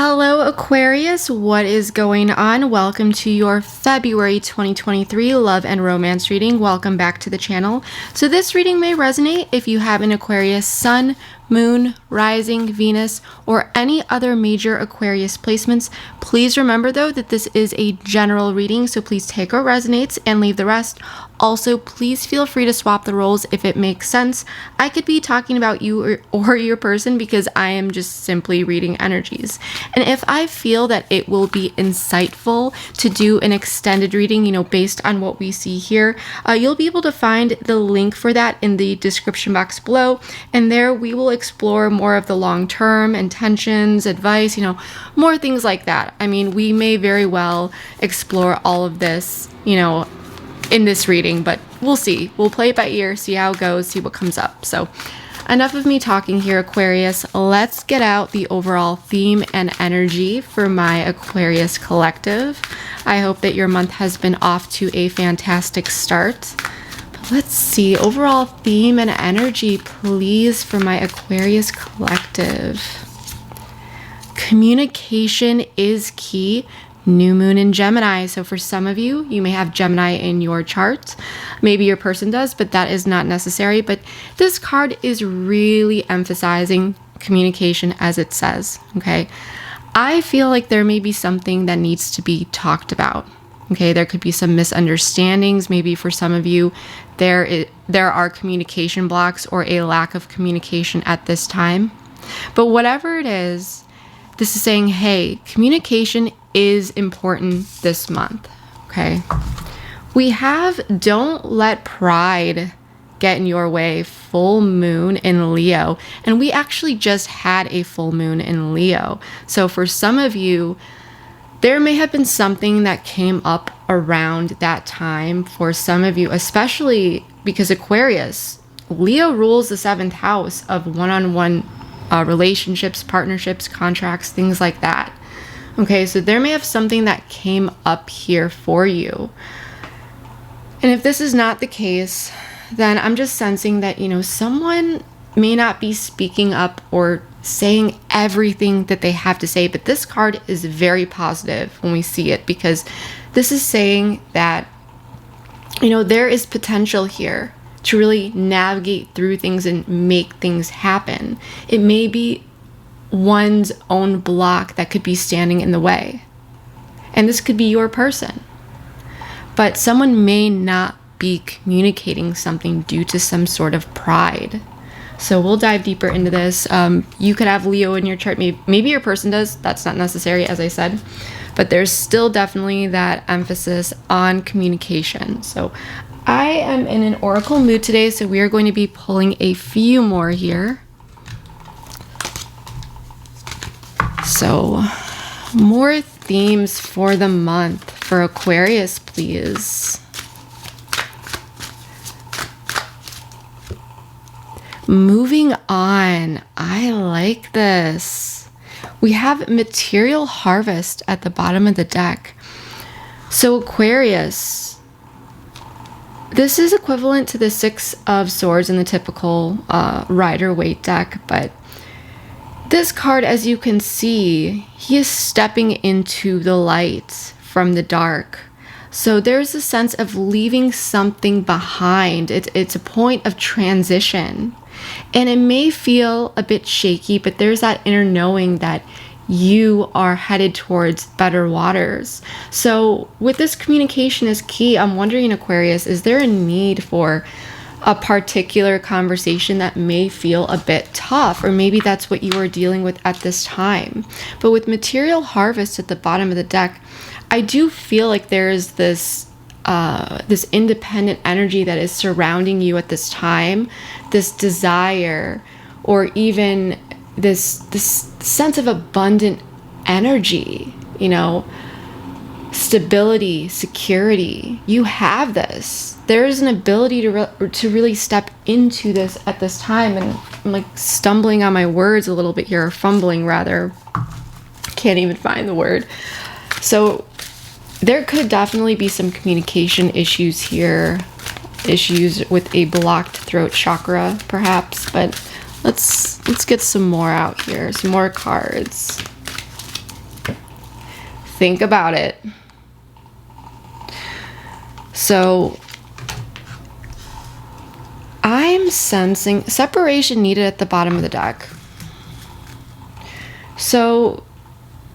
Hello Aquarius, what is going on? Welcome to your February 2023 love and romance reading. Welcome back to the channel. So this reading may resonate if you have an Aquarius sun, moon, rising, Venus, or any other major Aquarius placements. Please remember though that this is a general reading, so please take what resonates and leave the rest. Also, please feel free to swap the roles if it makes sense. I could be talking about you or your person because I am just simply reading energies. And if I feel that it will be insightful to do an extended reading, based on what we see here, you'll be able to find the link for that in the description box below. And there we will explore more of the long-term intentions, advice, more things like that. I mean, we may very well explore all of this, in this reading, but we'll see. We'll play it by ear, see how it goes, see what comes up. So enough of me talking here, Aquarius. Let's get out the overall theme and energy for my Aquarius collective. I hope that your month has been off to a fantastic start. But let's see, overall theme and energy, please, for my Aquarius collective. Communication is key. New moon in Gemini. So for some of you, you may have Gemini in your chart. Maybe your person does, but that is not necessary. But this card is really emphasizing communication as it says, okay? I feel like there may be something that needs to be talked about, okay? There could be some misunderstandings. Maybe for some of you, there are communication blocks or a lack of communication at this time. But whatever it is, this is saying, hey, communication is important this month, okay? We have don't let pride get in your way, full moon in Leo. And we actually just had a full moon in Leo. So for some of you, there may have been something that came up around that time. For some of you, especially because Aquarius, Leo rules the 7th house of one-on-one relationships, partnerships, contracts, things like that. Okay, so there may have something that came up here for you. And if this is not the case, then I'm just sensing that, someone may not be speaking up or saying everything that they have to say, but this card is very positive when we see it, because this is saying that, there is potential here to really navigate through things and make things happen. It may be one's own block that could be standing in the way. And this could be your person. But someone may not be communicating something due to some sort of pride. So we'll dive deeper into this. You could have Leo in your chart. Maybe your person does. That's not necessary, as I said. But there's still definitely that emphasis on communication. So I am in an oracle mood today, so we are going to be pulling a few more here. So, more themes for the month for Aquarius, please. Moving on. I like this. We have material harvest at the bottom of the deck. So Aquarius, this is equivalent to the 6 of Swords in the typical Rider-Waite deck, but this card, as you can see, he is stepping into the light from the dark. So there's a sense of leaving something behind. It's a point of transition. And it may feel a bit shaky, but there's that inner knowing that you are headed towards better waters. So with this, communication is key. I'm wondering, Aquarius, is there a need for a particular conversation that may feel a bit tough, or maybe that's what you are dealing with at this time? But with material harvest at the bottom of the deck, I do feel like there is this independent energy that is surrounding you at this time, this desire, or even this sense of abundant energy, stability, security. You have this. There is an ability to really step into this at this time. And I'm like stumbling on my words a little bit here, or fumbling rather. Can't even find the word. So there could definitely be some communication issues here. Issues with a blocked throat chakra, perhaps. But let's get some more out here. Some more cards. Think about it. So I'm sensing separation needed at the bottom of the deck. So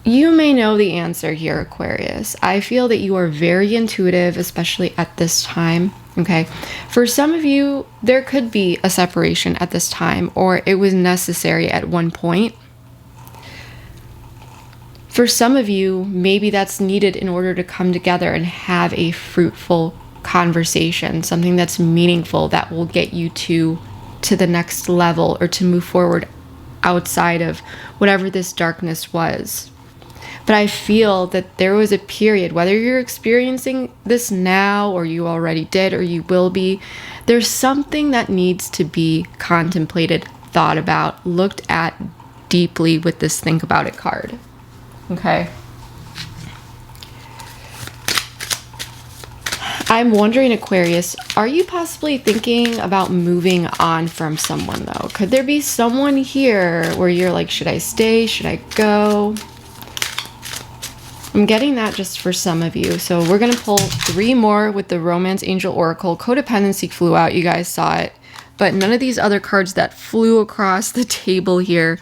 you may know the answer here, Aquarius. I feel that you are very intuitive, especially at this time. Okay. For some of you, there could be a separation at this time, or it was necessary at one point. For some of you, maybe that's needed in order to come together and have a fruitful conversation, something that's meaningful that will get you to the next level, or to move forward outside of whatever this darkness was. But I feel that there was a period, whether you're experiencing this now, or you already did, or you will be, there's something that needs to be contemplated, thought about, looked at deeply with this think about it card. Okay. I'm wondering, Aquarius, are you possibly thinking about moving on from someone, though? Could there be someone here where you're like, should I stay? Should I go? I'm getting that just for some of you. So we're going to pull 3 more with the Romance Angel Oracle. Codependency flew out. You guys saw it. But none of these other cards that flew across the table here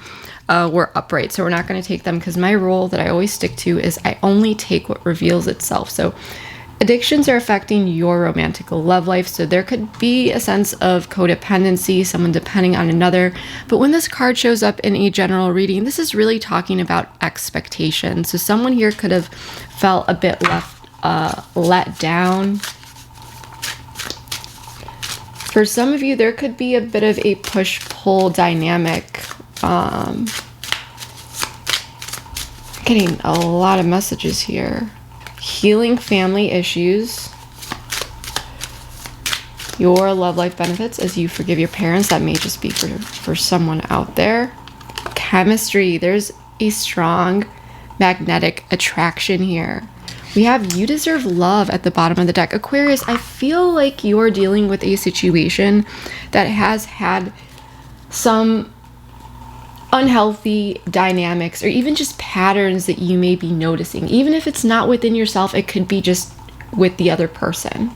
were upright. So we're not going to take them, because my rule that I always stick to is I only take what reveals itself. So addictions are affecting your romantic love life. So there could be a sense of codependency, someone depending on another. But when this card shows up in a general reading, this is really talking about expectations. So someone here could have felt a bit let down. For some of you, there could be a bit of a push-pull dynamic. Getting a lot of messages here. Healing family issues. Your love life benefits as you forgive your parents. That may just be for someone out there. Chemistry. There's a strong magnetic attraction here. We have you deserve love at the bottom of the deck. Aquarius, I feel like you're dealing with a situation that has had some unhealthy dynamics, or even just patterns that you may be noticing. Even if it's not within yourself, it could be just with the other person.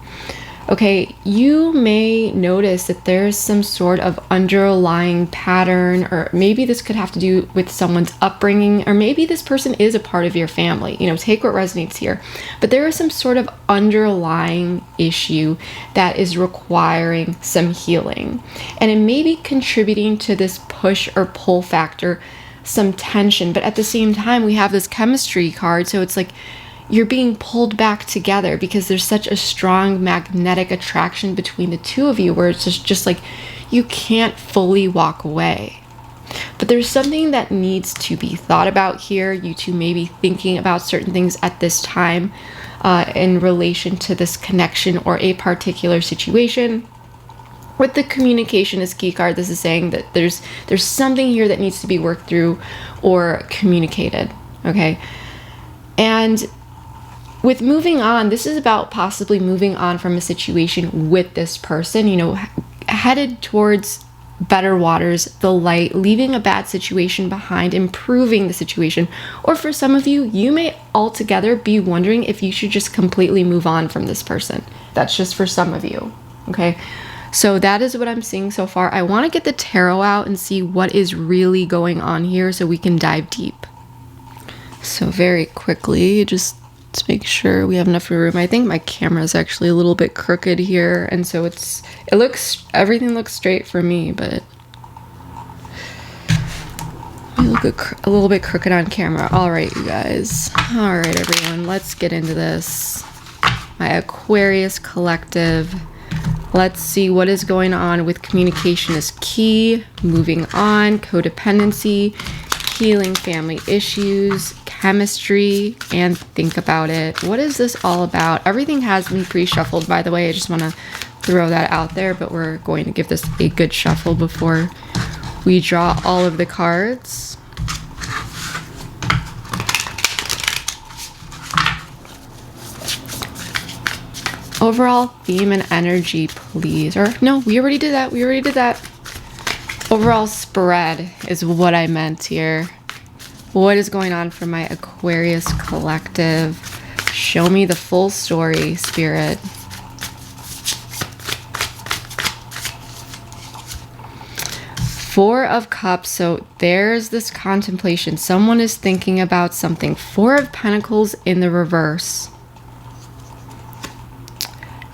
Okay, you may notice that there's some sort of underlying pattern, or maybe this could have to do with someone's upbringing, or maybe this person is a part of your family. You know, take what resonates here. But there is some sort of underlying issue that is requiring some healing. And it may be contributing to this push or pull factor, some tension. But at the same time, we have this chemistry card. So it's like, you're being pulled back together because there's such a strong magnetic attraction between the two of you, where it's just like you can't fully walk away. But there's something that needs to be thought about here. You two may be thinking about certain things at this time in relation to this connection or a particular situation. With the communication as key card, this is saying that there's something here that needs to be worked through or communicated. Okay. And with moving on, this is about possibly moving on from a situation with this person, you know, headed towards better waters, the light, leaving a bad situation behind, improving the situation. Or for some of you, you may altogether be wondering if you should just completely move on from this person. That's just for some of you. Okay. So that is what I'm seeing so far. I want to get the tarot out and see what is really going on here so we can dive deep. So very quickly, just to make sure we have enough room. I think my camera is actually a little bit crooked here, and so everything looks straight for me, but I look a little bit crooked on camera. All right, you guys. All right, everyone, let's get into this. My Aquarius collective. Let's see what is going on with communication is key, moving on, codependency, healing family issues, chemistry, and think about it. What is this all about? Everything has been pre-shuffled, by the way. I just want to throw that out there, but we're going to give this a good shuffle before we draw all of the cards. Overall theme and energy, please. Or no, we already did that. Overall spread is what I meant here. What is going on for my Aquarius collective? Show me the full story, Spirit. Four of Cups. So there's this contemplation. Someone is thinking about something. Four of Pentacles in the reverse.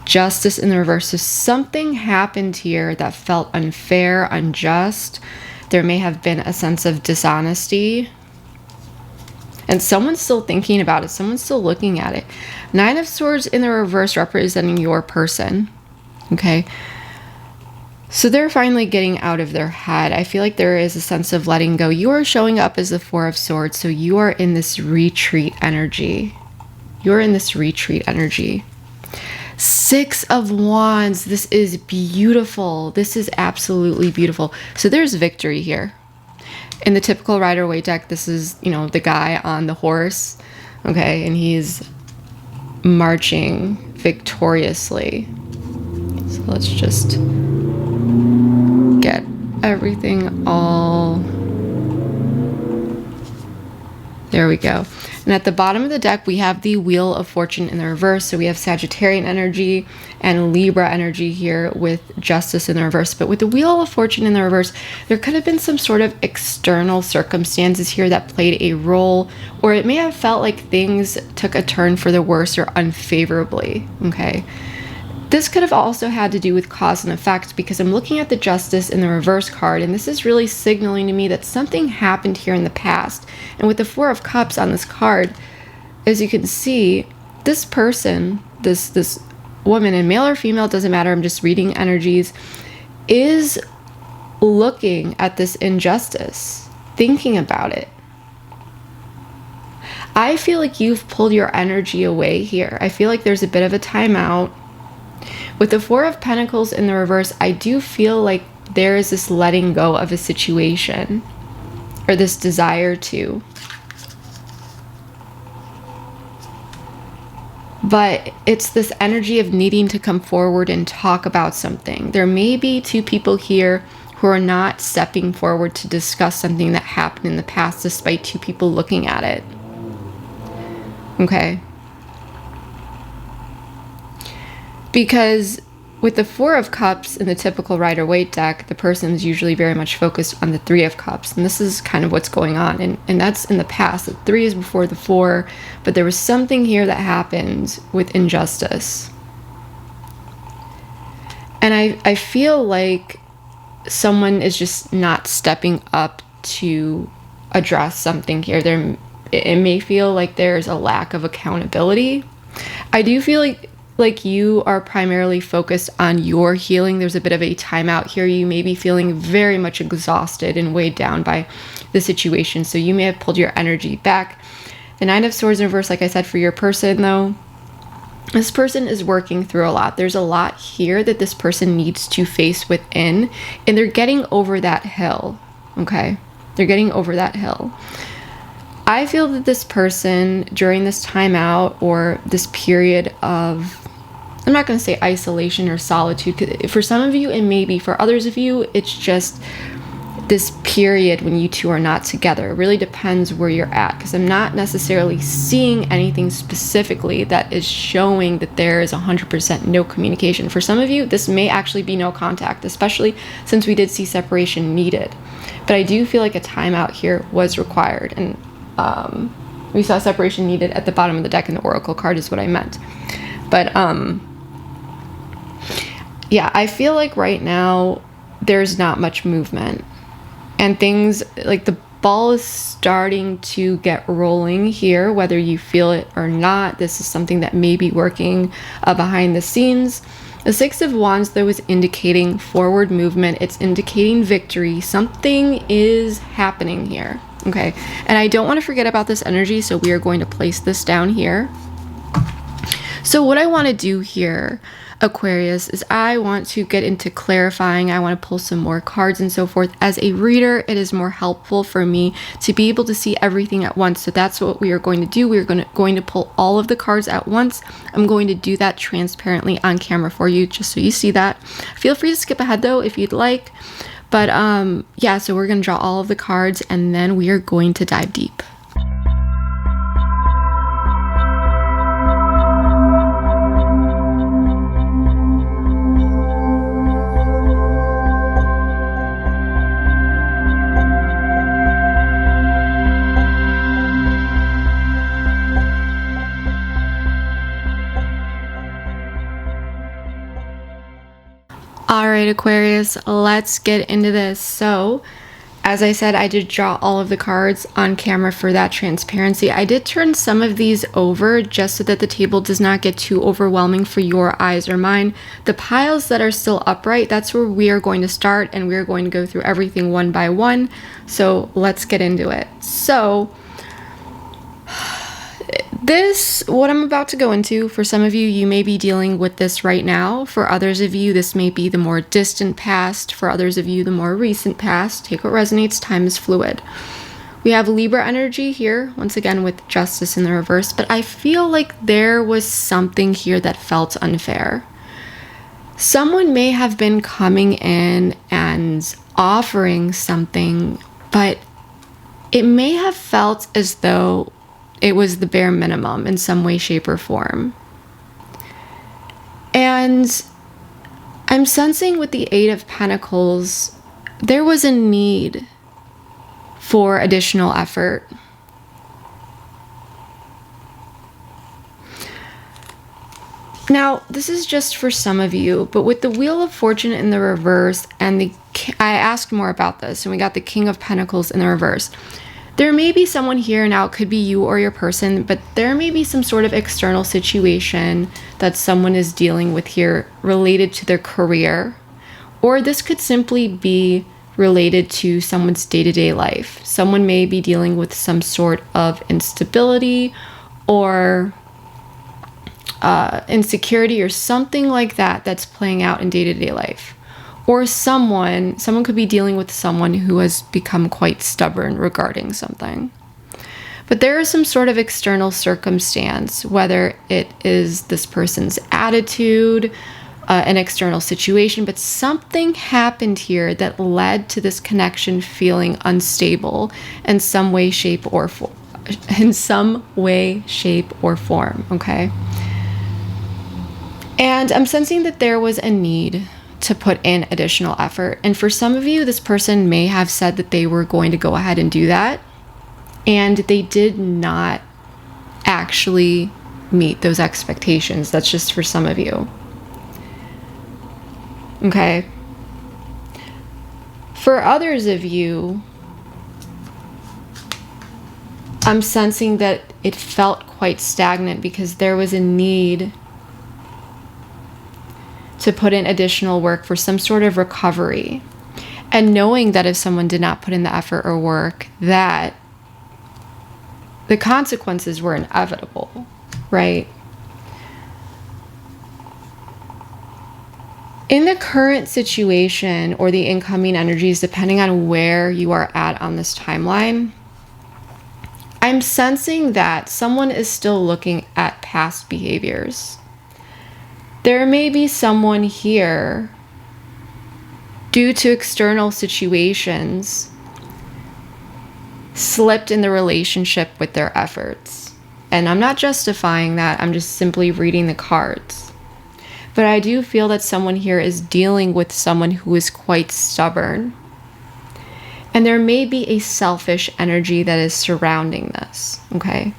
Justice in the reverse. So something happened here that felt unfair, unjust. There may have been a sense of dishonesty. And someone's still thinking about it. Someone's still looking at it. Nine of Swords in the reverse representing your person. Okay. So they're finally getting out of their head. I feel like there is a sense of letting go. You are showing up as the Four of Swords. So you are in this retreat energy. You're in this retreat energy. Six of Wands. This is beautiful. This is absolutely beautiful. So there's victory here. In the typical Rider-Waite deck, this is, you know, the guy on the horse. Okay, and he's marching victoriously. So let's just get everything all... There we go. And at the bottom of the deck, we have the Wheel of Fortune in the reverse. So we have Sagittarian energy and Libra energy here with Justice in the reverse. But with the Wheel of Fortune in the reverse, there could have been some sort of external circumstances here that played a role, or it may have felt like things took a turn for the worse or unfavorably, okay? This could have also had to do with cause and effect, because I'm looking at the Justice in the reverse card, and this is really signaling to me that something happened here in the past. And with the Four of Cups on this card, as you can see, this person, this woman, and male or female, doesn't matter, I'm just reading energies, is looking at this injustice, thinking about it. I feel like you've pulled your energy away here. I feel like there's a bit of a timeout. With the Four of Pentacles in the reverse, I do feel like there is this letting go of a situation, or this desire to. But it's this energy of needing to come forward and talk about something. There may be two people here who are not stepping forward to discuss something that happened in the past, despite two people looking at it. Okay. Because with the Four of Cups in the typical Rider-Waite deck, the person is usually very much focused on the Three of Cups. And this is kind of what's going on. And that's in the past. The Three is before the Four. But there was something here that happened with injustice. And I feel like someone is just not stepping up to address something here. It may feel like there's a lack of accountability. I do feel like you are primarily focused on your healing. There's a bit of a timeout here. You may be feeling very much exhausted and weighed down by the situation. So you may have pulled your energy back. The Nine of Swords in reverse, like I said, for your person though, this person is working through a lot. There's a lot here that this person needs to face within, and they're getting over that hill, okay? They're getting over that hill. I feel that this person, during this timeout or this period of, I'm not going to say isolation or solitude. For some of you, it may be. For others of you, it's just this period when you two are not together. It really depends where you're at, because I'm not necessarily seeing anything specifically that is showing that there is 100% no communication. For some of you, this may actually be no contact, especially since we did see separation needed. But I do feel like a timeout here was required. And we saw separation needed at the bottom of the deck in the Oracle card is what I meant. But yeah, I feel like right now there's not much movement, and things like the ball is starting to get rolling here, whether you feel it or not. This is something that may be working behind the scenes. The Six of Wands, though, is indicating forward movement. It's indicating victory. Something is happening here. Okay, and I don't want to forget about this energy, so we are going to place this down here. So what I want to do here, Aquarius, is I want to get into clarifying. I want to pull some more cards and so forth. As a reader, it is more helpful for me to be able to see everything at once. So that's what we are going to do. We're going to pull all of the cards at once. I'm going to do that transparently on camera for you, just so you see that. Feel free to skip ahead though if you'd like. But yeah, so we're going to draw all of the cards, and then we are going to dive deep. right, Aquarius, let's get into this. So, as I said, I did draw all of the cards on camera for that transparency. I did turn some of these over just so that the table does not get too overwhelming for your eyes or mine. The piles that are still upright, that's where we are going to start, and we're going to go through everything one by one. So let's get into it. So what I'm about to go into, for some of you, you may be dealing with this right now. For others of you, this may be the more distant past. For others of you, the more recent past. Take what resonates. Time is fluid. We have Libra energy here, once again with justice in the reverse, but I feel like there was something here that felt unfair. Someone may have been coming in and offering something, but it may have felt as though it was the bare minimum in some way, shape, or form. And I'm sensing with the Eight of Pentacles, there was a need for additional effort. Now, this is just for some of you, but with the Wheel of Fortune in the reverse and I asked more about this, and we got the King of Pentacles in the reverse. There may be someone here, now it could be you or your person, but there may be some sort of external situation that someone is dealing with here related to their career, or this could simply be related to someone's day-to-day life. Someone may be dealing with some sort of instability or insecurity or something like that that's playing out in day-to-day life. Or someone could be dealing with someone who has become quite stubborn regarding something. But there is some sort of external circumstance, whether it is this person's attitude, an external situation, but something happened here that led to this connection feeling unstable in some way, shape, or form. Okay? And I'm sensing that there was a need to put in additional effort. And for some of you, this person may have said that they were going to go ahead and do that, and they did not actually meet those expectations. That's just for some of you. Okay. For others of you, I'm sensing that it felt quite stagnant because there was a need to put in additional work for some sort of recovery. And knowing that if someone did not put in the effort or work, that the consequences were inevitable, right? In the current situation or the incoming energies, depending on where you are at on this timeline, I'm sensing that someone is still looking at past behaviors. There may be someone here, due to external situations, slipped in the relationship with their efforts. And I'm not justifying that, I'm just simply reading the cards. But I do feel that someone here is dealing with someone who is quite stubborn. And there may be a selfish energy that is surrounding this, okay?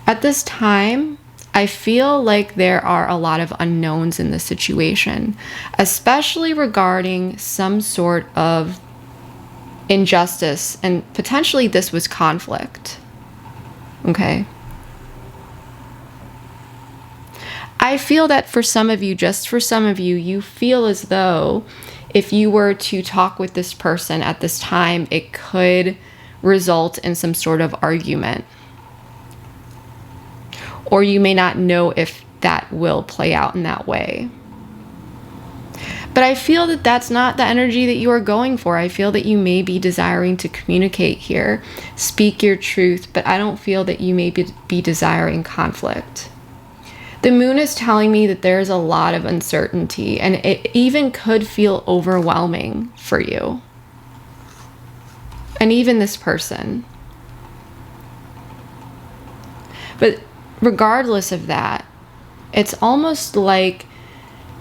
At this time, I feel like there are a lot of unknowns in this situation, especially regarding some sort of injustice, and potentially this was conflict, okay? I feel that for some of you, just for some of you, you feel as though if you were to talk with this person at this time, it could result in some sort of argument. Or you may not know if that will play out in that way. But I feel that that's not the energy that you are going for. I feel that you may be desiring to communicate here, speak your truth, but I don't feel that you may be desiring conflict. The moon is telling me that there's a lot of uncertainty, and it even could feel overwhelming for you. And even this person. But regardless of that, it's almost like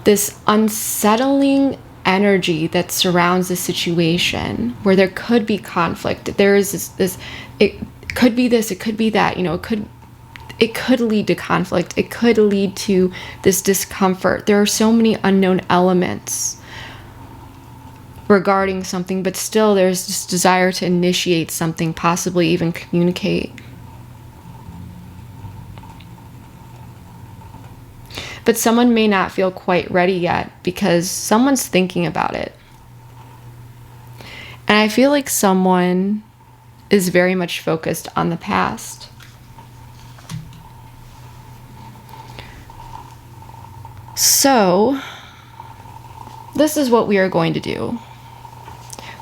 this unsettling energy that surrounds the situation where there could be conflict. There is this it could be this, it could be that, it could lead to conflict. It could lead to this discomfort. There are so many unknown elements. regarding something, but still there's this desire to initiate something, possibly even communicate. But someone may not feel quite ready yet because someone's thinking about it. And I feel like someone is very much focused on the past. So, this is what we are going to do.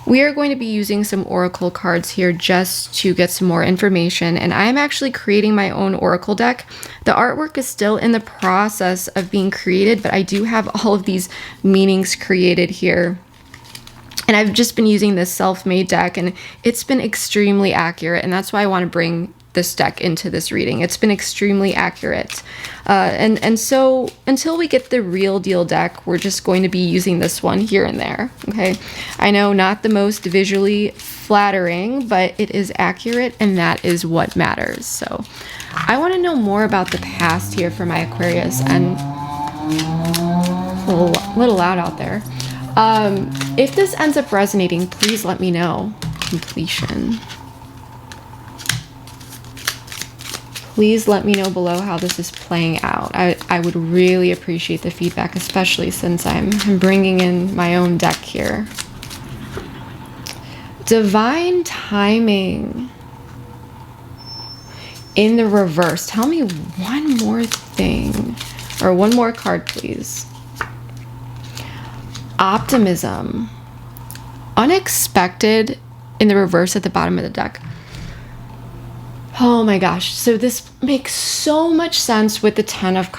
We are going to be using some oracle cards here just to get some more information, and I am actually creating my own oracle deck. The artwork is still in the process of being created, but I do have all of these meanings created here. And I've just been using this self-made deck, and it's been extremely accurate, and that's why I want to bring this deck into this reading. It's been extremely accurate. And so until we get the real deal deck, we're just going to be using this one here and there, okay? I know not the most visually flattering, but it is accurate, and that is what matters. So I want to know more about the past here for my Aquarius, and it's a little loud out there. If this ends up resonating, please let me know. Completion. Please let me know below how this is playing out. I would really appreciate the feedback, especially since I'm bringing in my own deck here. Divine timing in the reverse. Tell me one more thing, or one more card, please. Optimism. Unexpected in the reverse at the bottom of the deck. Oh my gosh. So this makes so much sense with the Ten of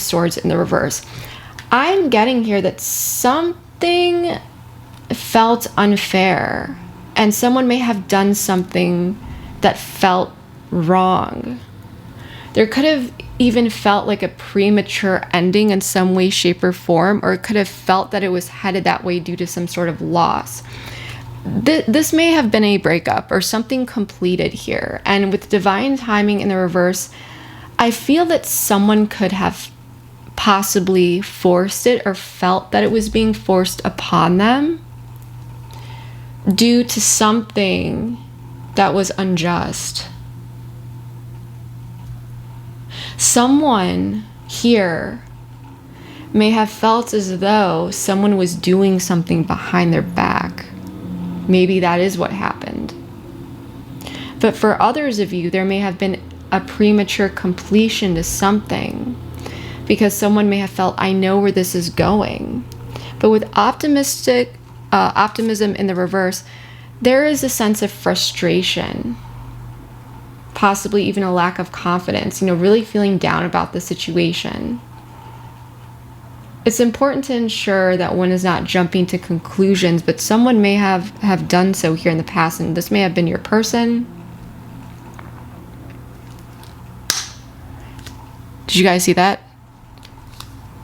Swords in the reverse. I'm getting here that something felt unfair, and someone may have done something that felt wrong. There could have even felt like a premature ending in some way, shape, or form, or it could have felt that it was headed that way due to some sort of loss. This may have been a breakup or something completed here. And with divine timing in the reverse, I feel that someone could have possibly forced it or felt that it was being forced upon them due to something that was unjust. Someone here may have felt as though someone was doing something behind their back. Maybe that is what happened. But for others of you, there may have been a premature completion to something because someone may have felt, I know where this is going. But with optimism in the reverse, there is a sense of frustration, possibly even a lack of confidence, really feeling down about the situation. It's important to ensure that one is not jumping to conclusions, but someone may have done so here in the past, and this may have been your person. Did you guys see that?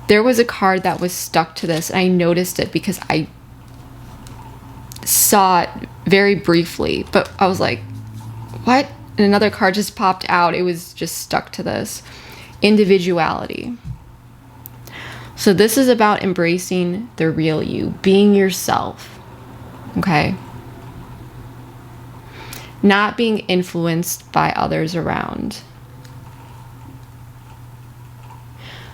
There was a card that was stuck to this, and I noticed it because I saw it very briefly, but I was like, what? And another card just popped out. It was just stuck to this. Individuality. So this is about embracing the real you, being yourself, okay? Not being influenced by others around.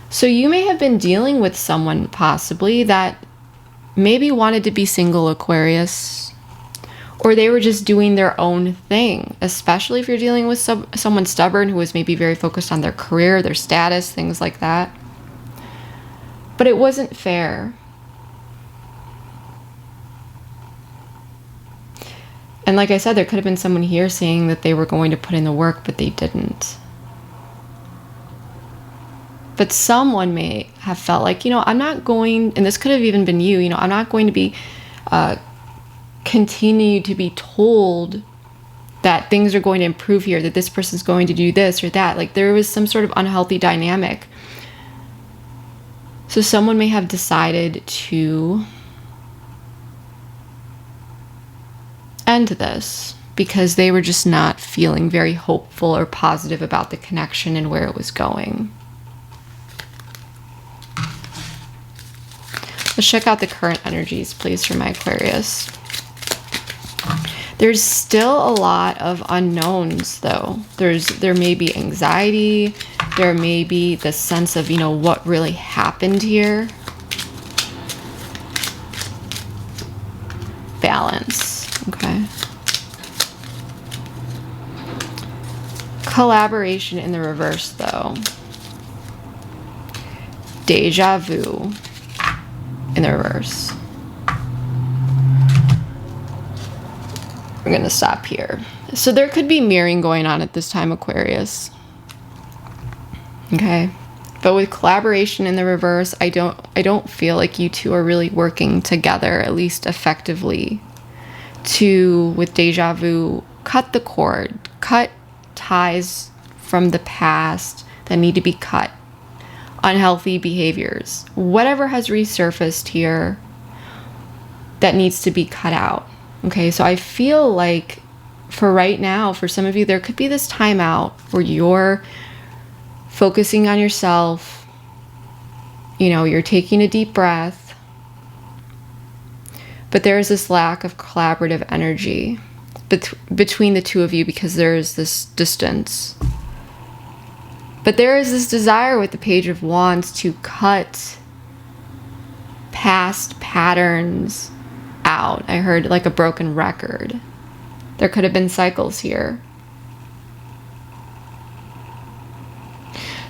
So you may have been dealing with someone possibly that maybe wanted to be single, Aquarius, or they were just doing their own thing, especially if you're dealing with someone stubborn who was maybe very focused on their career, their status, things like that. But it wasn't fair. And like I said, there could have been someone here saying that they were going to put in the work, but they didn't. But someone may have felt like, I'm not going, and this could have even been you, I'm not going to be continue to be told that things are going to improve here, that this person's going to do this or that. Like there was some sort of unhealthy dynamic. So someone may have decided to end this because they were just not feeling very hopeful or positive about the connection and where it was going. Let's check out the current energies, please, for my Aquarius. There's still a lot of unknowns, though. There may be anxiety. There may be the sense of, you know, what really happened here. Balance. Okay. Collaboration in the reverse, though. Deja vu in the reverse. We're going to stop here. So there could be mirroring going on at this time, Aquarius. Okay. But with collaboration in the reverse, I don't feel like you two are really working together, at least effectively, to, with deja vu, cut the cord, cut ties from the past that need to be cut. Unhealthy behaviors. Whatever has resurfaced here that needs to be cut out. Okay, so I feel like for right now, for some of you, there could be this timeout where you're focusing on yourself. You know, you're taking a deep breath. But there's this lack of collaborative energy between the two of you because there's this distance. But there is this desire with the Page of Wands to cut past patterns out. I heard like a broken record. There could have been cycles here.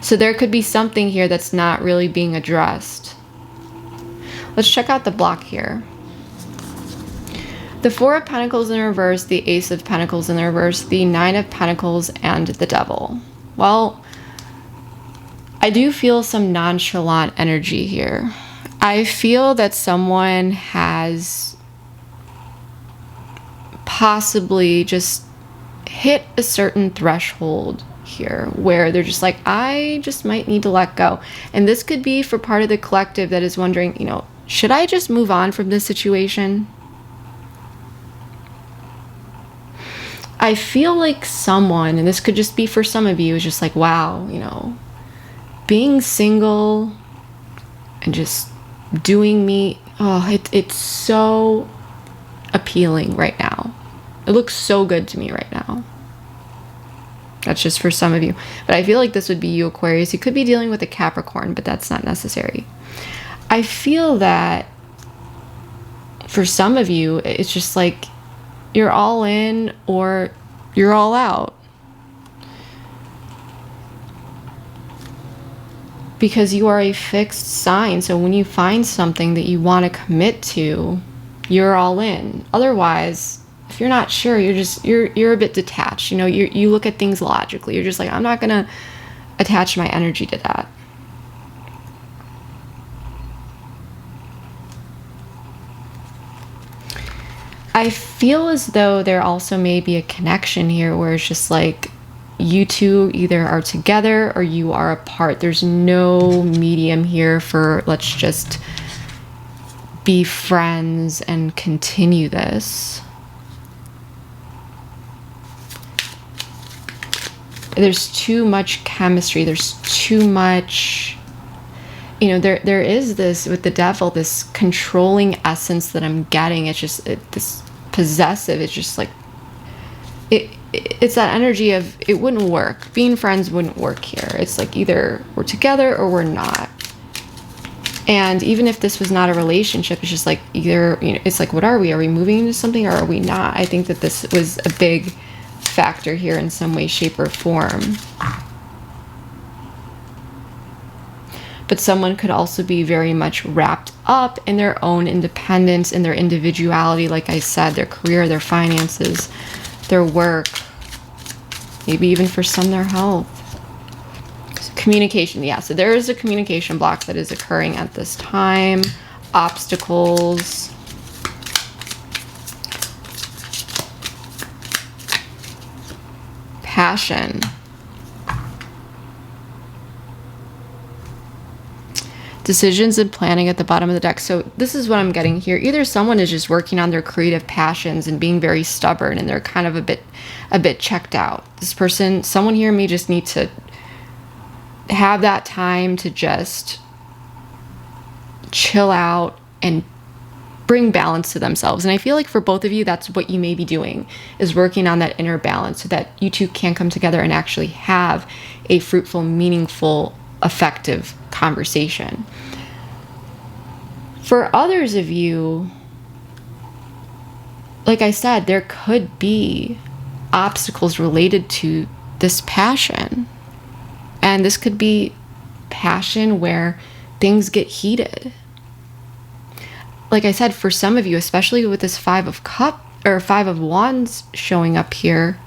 So there could be something here that's not really being addressed. Let's check out the block here. The Four of Pentacles in reverse, the Ace of Pentacles in the reverse, the Nine of Pentacles, and the Devil. Well, I do feel some nonchalant energy here. I feel that someone has possibly just hit a certain threshold here where they're just like, I just might need to let go. And this could be for part of the collective that is wondering, you know, should I just move on from this situation? I feel like someone, and this could just be for some of you, is just like, wow, you know, being single and just doing me, oh, it's so appealing right now. It looks so good to me right now. That's just for some of you. But I feel like this would be you, Aquarius. You could be dealing with a Capricorn, but that's not necessary. I feel that for some of you, it's just like you're all in or you're all out. Because you are a fixed sign. So when you find something that you want to commit to, you're all in. Otherwise, if you're not sure, you're a bit detached. You know, you look at things logically. You're just like, I'm not gonna attach my energy to that. I feel as though there also may be a connection here where it's just like you two either are together or you are apart. There's no medium here for let's just be friends and continue this. There's too much chemistry. There's too much, you know, there is this with the Devil, this controlling essence that I'm getting. It's just this possessive. It's just like, it's that energy of it wouldn't work. Being friends wouldn't work here. It's like either we're together or we're not. And even if this was not a relationship, it's just like either, you know, it's like, what are we? Are we moving into something or are we not? I think that this was a big factor here in some way, shape, or form. But someone could also be very much wrapped up in their own independence, in their individuality, like I said, their career, their finances, their work, maybe even for some their health. Communication, yeah, so there is a communication block that is occurring at this time. Obstacles. Passion. Decisions and planning at the bottom of the deck. So this is what I'm getting here. Either someone is just working on their creative passions and being very stubborn and they're kind of a bit checked out. This person, someone here may just need to have that time to just chill out and bring balance to themselves. And I feel like for both of you, that's what you may be doing, is working on that inner balance so that you two can come together and actually have a fruitful, meaningful, effective conversation. For others of you, like I said, there could be obstacles related to this passion. And this could be passion where things get heated. Like I said, for some of you, especially with this Five of Wands showing up here,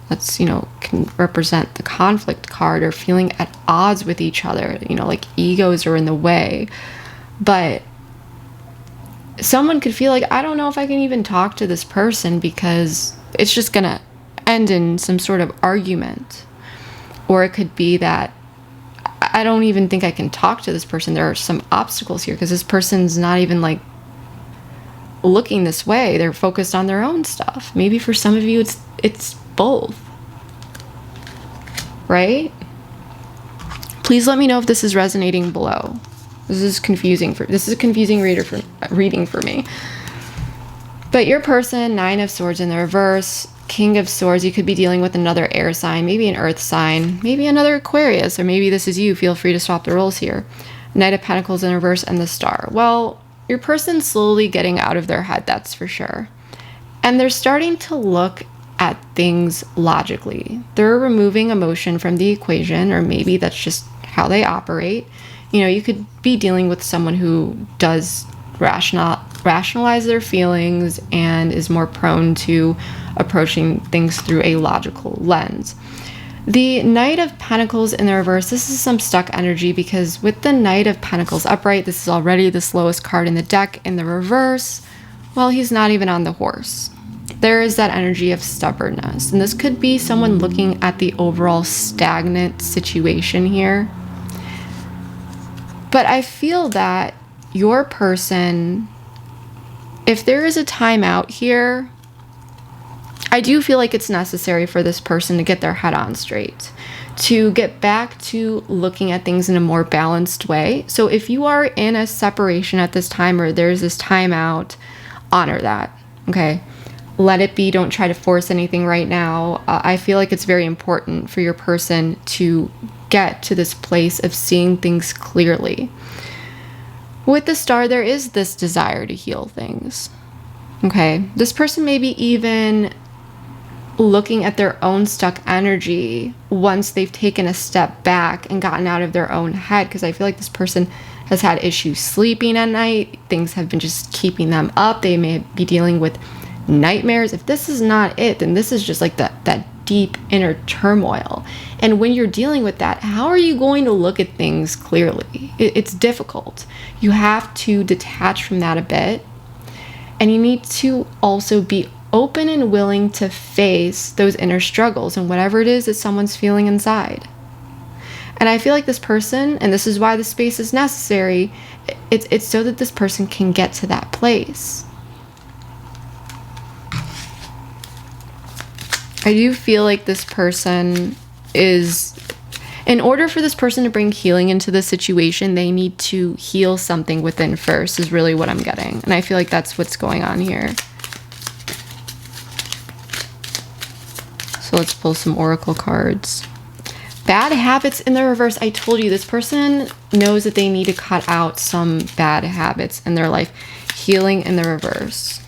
that's, can represent the conflict card, or feeling at odds with each other, like egos are in the way. But someone could feel like, I don't know if I can even talk to this person because it's just gonna end in some sort of argument. Or it could be that I don't even think I can talk to this person. There are some obstacles here because this person's not even like looking this way. They're focused on their own stuff. Maybe for some of you, it's both, right? Please let me know if this is resonating below. This is a confusing reading for me. But your person, Nine of Swords in the reverse, King of Swords, you could be dealing with another air sign, maybe an earth sign, maybe another Aquarius, or maybe this is you. Feel free to swap the roles here. Knight of Pentacles in reverse and the Star. Well, your person's slowly getting out of their head, that's for sure. And they're starting to look at things logically. They're removing emotion from the equation, or maybe that's just how they operate. You could be dealing with someone who does rationalize their feelings and is more prone to approaching things through a logical lens. The Knight of Pentacles in the reverse, this is some stuck energy, because with the Knight of Pentacles upright, this is already the slowest card in the deck. In the reverse, well, he's not even on the horse. There is that energy of stubbornness, and this could be someone looking at the overall stagnant situation here. But I feel that your person, if there is a timeout here, I do feel like it's necessary for this person to get their head on straight, to get back to looking at things in a more balanced way. So if you are in a separation at this time, or there's this timeout, honor that, okay? Let it be. Don't try to force anything right now. I feel like it's very important for your person to get to this place of seeing things clearly. With the Star, there is this desire to heal things, okay? This person may be even looking at their own stuck energy once they've taken a step back and gotten out of their own head, because I feel like this person has had issues sleeping at night. Things have been just keeping them up. They may be dealing with nightmares. If this is not it, then this is just like that deep inner turmoil. And when you're dealing with that, how are you going to look at things clearly? It's difficult. You have to detach from that a bit, and you need to also be open and willing to face those inner struggles and whatever it is that someone's feeling inside. And I feel like this person, and this is why the space is necessary, it's so that this person can get to that place. I do feel like this person is, in order for this person to bring healing into the situation, they need to heal something within first, is really what I'm getting. And I feel like that's what's going on here. So let's pull some oracle cards. Bad habits in the reverse. I told you, this person knows that they need to cut out some bad habits in their life. Healing in the reverse.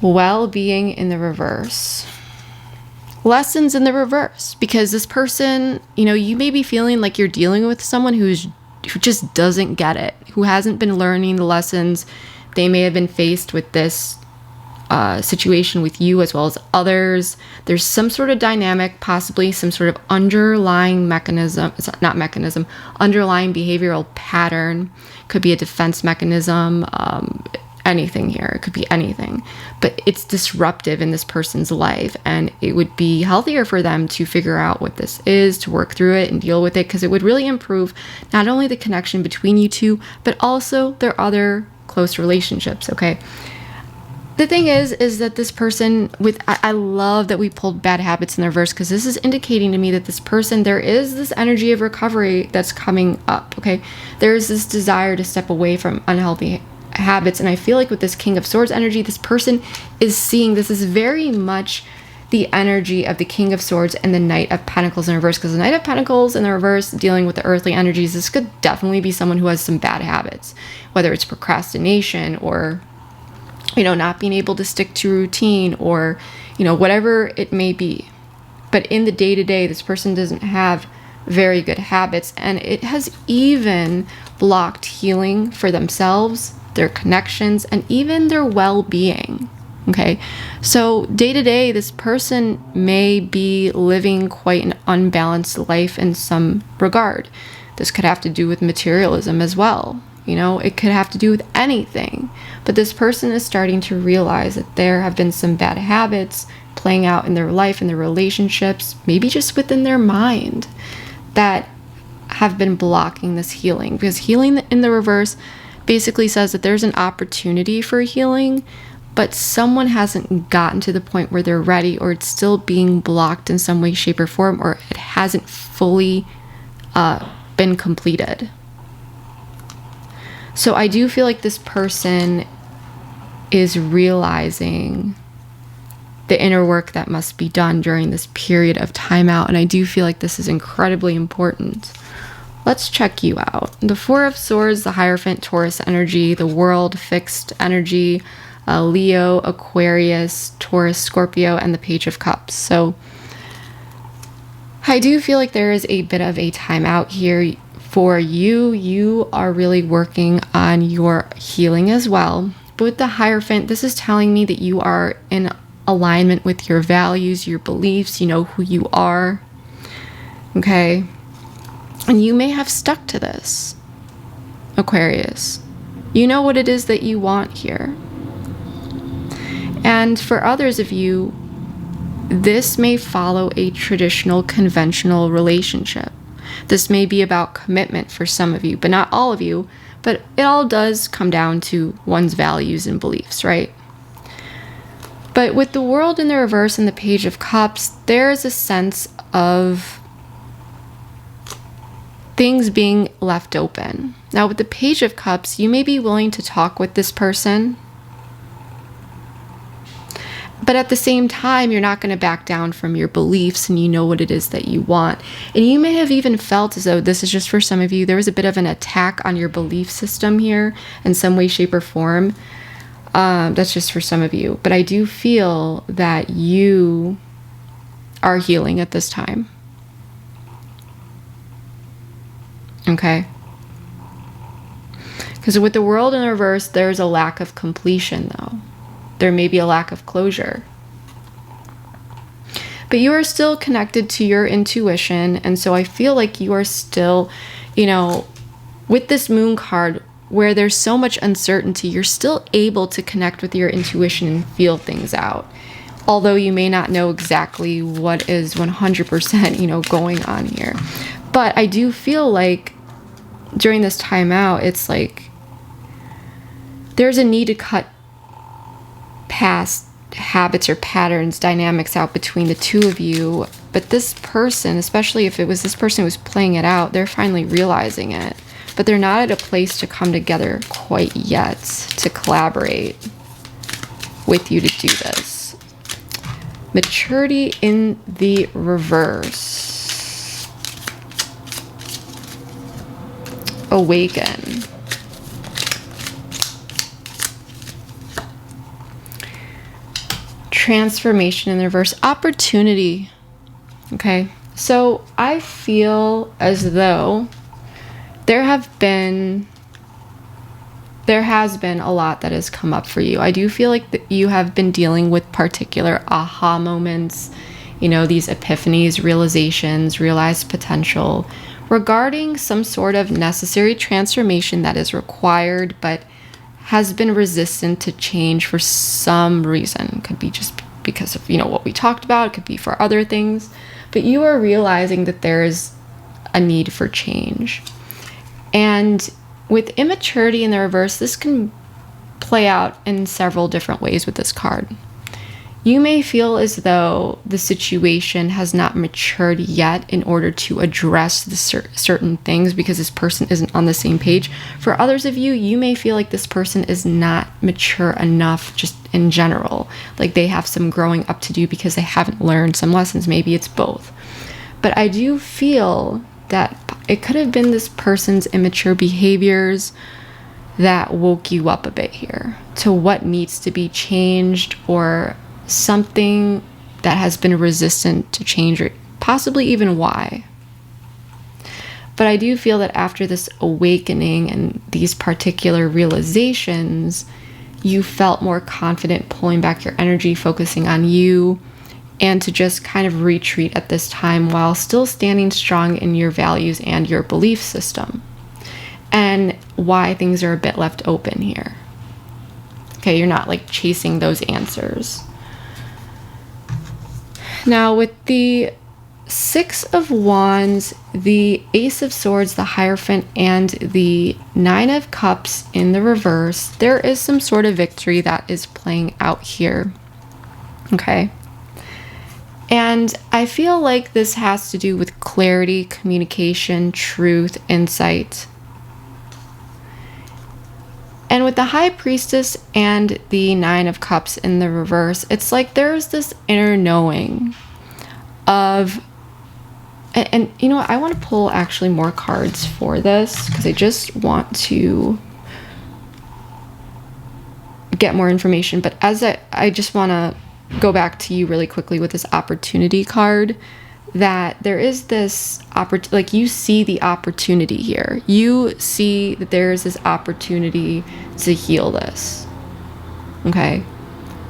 Well-being in the reverse. Lessons in the reverse, because this person, you may be feeling like you're dealing with someone who just doesn't get it, who hasn't been learning the lessons. They may have been faced with this situation with you as well as others. There's some sort of dynamic, possibly some sort of underlying mechanism. It's not mechanism, underlying behavioral pattern. Could be a defense mechanism. Anything here. It could be anything, but it's disruptive in this person's life, and it would be healthier for them to figure out what this is, to work through it and deal with it, because it would really improve not only the connection between you two, but also their other close relationships, okay? The thing is that this person I love that we pulled bad habits in the reverse, because this is indicating to me that this person, there is this energy of recovery that's coming up, okay? There is this desire to step away from unhealthy habits. And I feel like with this King of Swords energy, this person is seeing this is very much the energy of the King of Swords and the Knight of Pentacles in reverse, because the Knight of Pentacles in the reverse, dealing with the earthly energies, this could definitely be someone who has some bad habits, whether it's procrastination or, you know, not being able to stick to routine, or, you know, whatever it may be. But in the day-to-day, this person doesn't have very good habits, and it has even blocked healing for themselves, their connections, and even their well-being. Okay, so day-to-day, this person may be living quite an unbalanced life in some regard. This could have to do with materialism as well. You know, it could have to do with anything. But this person is starting to realize that there have been some bad habits playing out in their life, in their relationships, maybe just within their mind, that have been blocking this healing. Because healing in the reverse basically says that there's an opportunity for healing, but someone hasn't gotten to the point where they're ready, or it's still being blocked in some way, shape, or form, or it hasn't fully been completed. So I do feel like this person is realizing the inner work that must be done during this period of timeout, and I do feel like this is incredibly important. Let's check you out. The Four of Swords, the Hierophant, Taurus energy, the World, fixed energy, Leo, Aquarius, Taurus, Scorpio, and the Page of Cups. So I do feel like there is a bit of a timeout here for you. You are really working on your healing as well. But with the Hierophant, this is telling me that you are in alignment with your values, your beliefs, you know who you are. Okay? And you may have stuck to this, Aquarius. You know what it is that you want here. And for others of you, this may follow a traditional, conventional relationship. This may be about commitment for some of you, but not all of you. But it all does come down to one's values and beliefs, right? But with the World in the reverse and the Page of Cups, there is a sense of things being left open. Now, with the Page of Cups, you may be willing to talk with this person, but at the same time, you're not going to back down from your beliefs, and you know what it is that you want. And you may have even felt as though, this is just for some of you, there was a bit of an attack on your belief system here in some way, shape, or form. That's just for some of you. But I do feel that you are healing at this time. Okay? Because with the World in the reverse, there's a lack of completion, though. There may be a lack of closure. But you are still connected to your intuition. And so I feel like you are still, you know, with this Moon card, where there's so much uncertainty, you're still able to connect with your intuition and feel things out. Although you may not know exactly what is 100%, you know, going on here. But I do feel like during this time out, it's like there's a need to cut past habits or patterns, dynamics out between the two of you. But this person, especially if it was this person who was playing it out, they're finally realizing it. But they're not at a place to come together quite yet to collaborate with you to do this. Maturity in the reverse. Awaken. Transformation in the reverse. Opportunity. Okay. So I feel as though there has been a lot that has come up for you. I do feel like that you have been dealing with particular aha moments, you know, these epiphanies, realizations, realized potential regarding some sort of necessary transformation that is required, but has been resistant to change for some reason. It could be just because of, you know, what we talked about. It could be for other things. But you are realizing that there is a need for change. And with immaturity in the reverse, this can play out in several different ways with this card. You may feel as though the situation has not matured yet in order to address the certain things because this person isn't on the same page. For others of you, you may feel like this person is not mature enough just in general. Like they have some growing up to do because they haven't learned some lessons. Maybe it's both. But I do feel that it could have been this person's immature behaviors that woke you up a bit here to what needs to be changed, or something that has been resistant to change, or possibly even why. But I do feel that after this awakening and these particular realizations, you felt more confident pulling back your energy, focusing on you, and to just kind of retreat at this time while still standing strong in your values and your belief system, and why things are a bit left open here. Okay, you're not like chasing those answers. Now, with the Six of Wands, the Ace of Swords, the Hierophant, and the Nine of Cups in the reverse, there is some sort of victory that is playing out here. Okay. And I feel like this has to do with clarity, communication, truth, insight. And with the High Priestess and the Nine of Cups in the reverse, it's like there's this inner knowing of, and you know what, I want to pull actually more cards for this because I just want to get more information. But as I just want to go back to you really quickly with this opportunity card, that there is this like you see the opportunity here. You see that there is this opportunity to heal this, okay,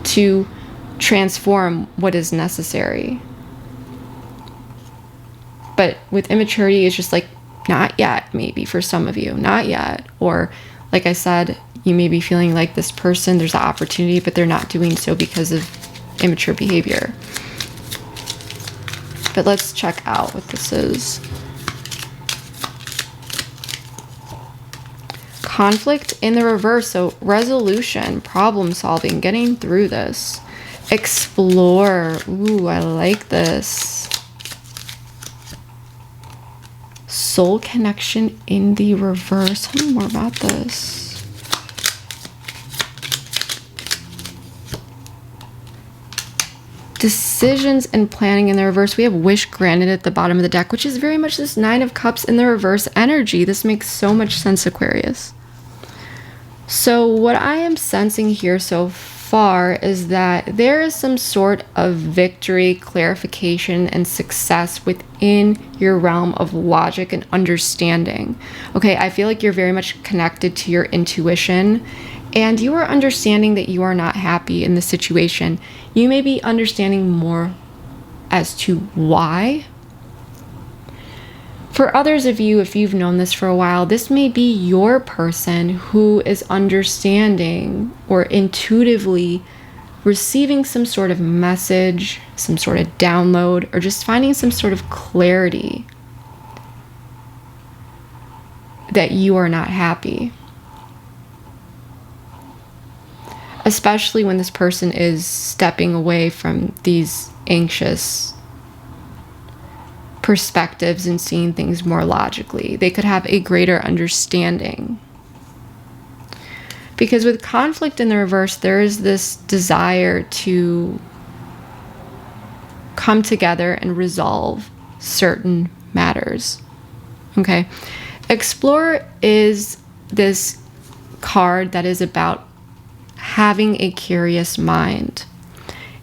to transform what is necessary. But with immaturity, it's just like, not yet, maybe for some of you, not yet. Or like I said, you may be feeling like this person, there's an opportunity, but they're not doing so because of immature behavior. But let's check out what this is. Conflict in the reverse. So resolution, problem solving, getting through this. Explore. Ooh, I like this. Soul connection in the reverse. Tell me more about this. Decisions and planning in the reverse. We have wish granted at the bottom of the deck, which is very much this Nine of Cups in the reverse energy. This makes so much sense, Aquarius. So what I am sensing here so far is that there is some sort of victory, clarification, and success within your realm of logic and understanding. Okay, I feel like you're very much connected to your intuition, and you are understanding that you are not happy in the situation. You may be understanding more as to why. For others of you, if you've known this for a while, this may be your person who is understanding or intuitively receiving some sort of message, some sort of download, or just finding some sort of clarity that you are not happy. Especially when this person is stepping away from these anxious perspectives and seeing things more logically. They could have a greater understanding. Because with conflict in the reverse, there is this desire to come together and resolve certain matters. Okay. Explore is this card that is about having a curious mind,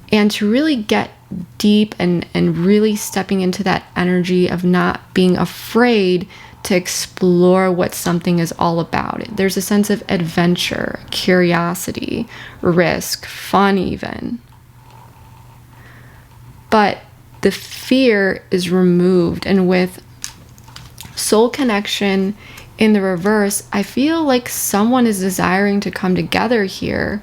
and to really get deep and really stepping into that energy of not being afraid to explore what something is all about. There's a sense of adventure, curiosity, risk, fun even. But the fear is removed, and with soul connection in the reverse, I feel like someone is desiring to come together here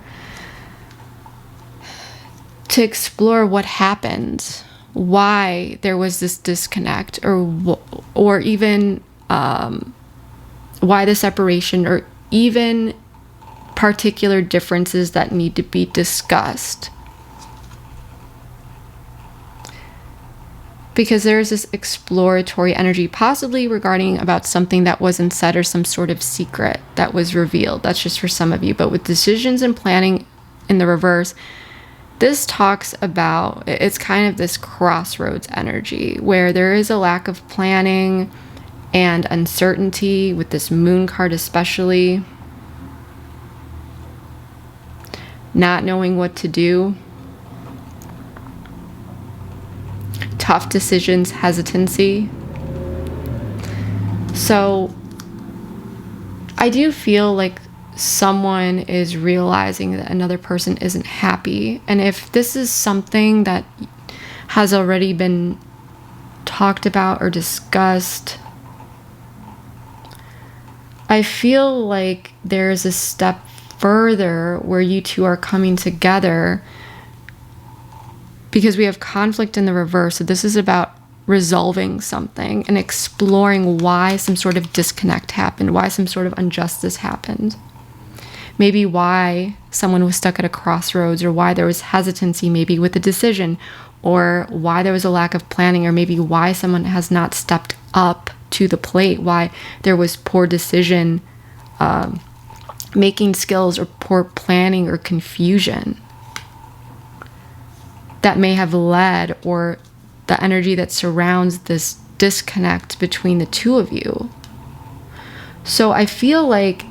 to explore what happened, why there was this disconnect, or even why the separation, or even particular differences that need to be discussed. Because there's this exploratory energy, possibly regarding about something that wasn't said or some sort of secret that was revealed. That's just for some of you. But with decisions and planning in the reverse, this talks about, it's kind of this crossroads energy where there is a lack of planning and uncertainty with this moon card especially. Not knowing what to do. Tough decisions, hesitancy. So I do feel like someone is realizing that another person isn't happy. And if this is something that has already been talked about or discussed, I feel like there's a step further where you two are coming together, because we have conflict in the reverse. So this is about resolving something and exploring why some sort of disconnect happened, why some sort of injustice happened. Maybe why someone was stuck at a crossroads, or why there was hesitancy maybe with a decision, or why there was a lack of planning, or maybe why someone has not stepped up to the plate, why there was poor decision making skills, or poor planning, or confusion that may have led, or the energy that surrounds this disconnect between the two of you. So I feel like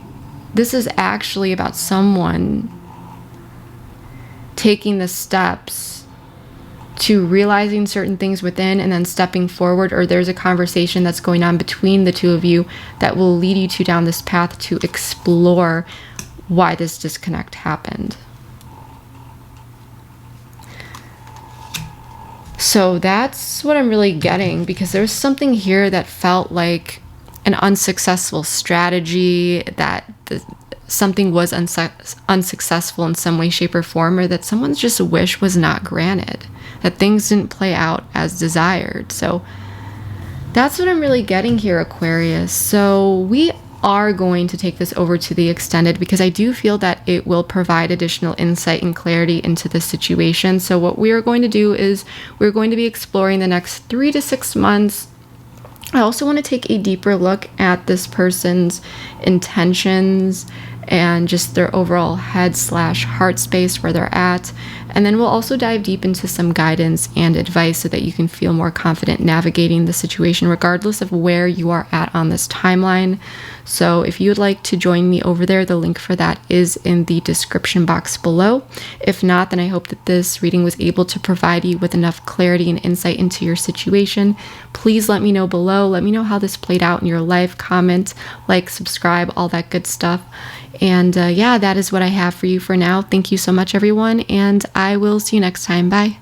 this is actually about someone taking the steps to realizing certain things within and then stepping forward, or there's a conversation that's going on between the two of you that will lead you two down this path to explore why this disconnect happened. So that's what I'm really getting, because there's something here that felt like an unsuccessful strategy, that something was unsuccessful in some way, shape, or form, or that someone's just wish was not granted, that things didn't play out as desired. So that's what I'm really getting here, Aquarius. So we are going to take this over to the extended, because I do feel that it will provide additional insight and clarity into the situation. So what we are going to do is we're going to be exploring the next 3 to 6 months. I also want to take a deeper look at this person's intentions and just their overall head/heart space, where they're at. And then we'll also dive deep into some guidance and advice so that you can feel more confident navigating the situation regardless of where you are at on this timeline. So if you would like to join me over there, the link for that is in the description box below. If not, then I hope that this reading was able to provide you with enough clarity and insight into your situation. Please let me know below. Let me know how this played out in your life. Comment, like, subscribe, all that good stuff. And yeah, that is what I have for you for now. Thank you so much, everyone, and I will see you next time. Bye.